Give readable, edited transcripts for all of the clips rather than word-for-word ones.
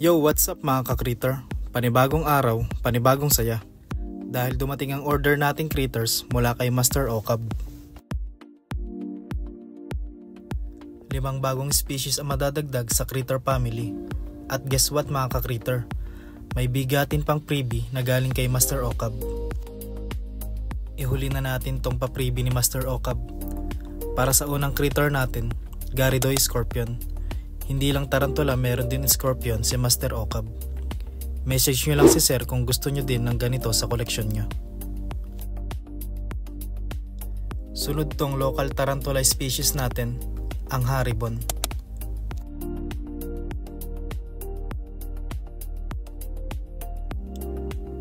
Yo, what's up mga ka-critter? Panibagong araw, panibagong saya. Dahil dumating ang order nating critters mula kay Master Okab. 5 bagong species ang madadagdag sa critter family. At guess what mga ka-critter? May bigatin pang freebie na galing kay Master Okab. Ihuli na natin tong pa-freebie ni Master Okab. Para sa unang critter natin, Garidoy Scorpion. Hindi lang tarantula, meron din scorpion si Master Okab. Message nyo lang si Sir kung gusto nyo din ng ganito sa koleksyon nyo. Sunod tong local tarantula species natin, ang Haribon.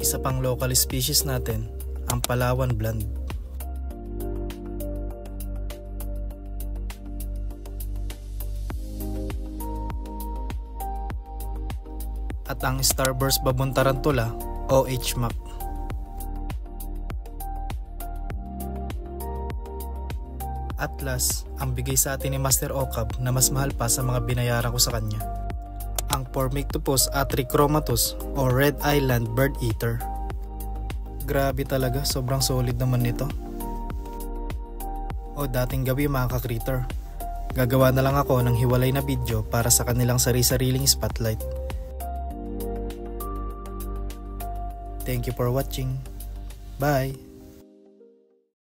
Isa pang local species natin, ang Palawan Blonde. At ang Starburst Baboon Tarantula o HMAC. At last, ang bigay sa atin ni Master Okab na mas mahal pa sa mga binayaran ko sa kanya, ang Formictopus atrichromatus o Red Island Bird Eater. Grabe talaga, sobrang solid naman nito. O dating gabi mga ka-critter, gagawa na lang ako ng hiwalay na video para sa kanilang sari-sariling spotlight. Thank you for watching. Bye!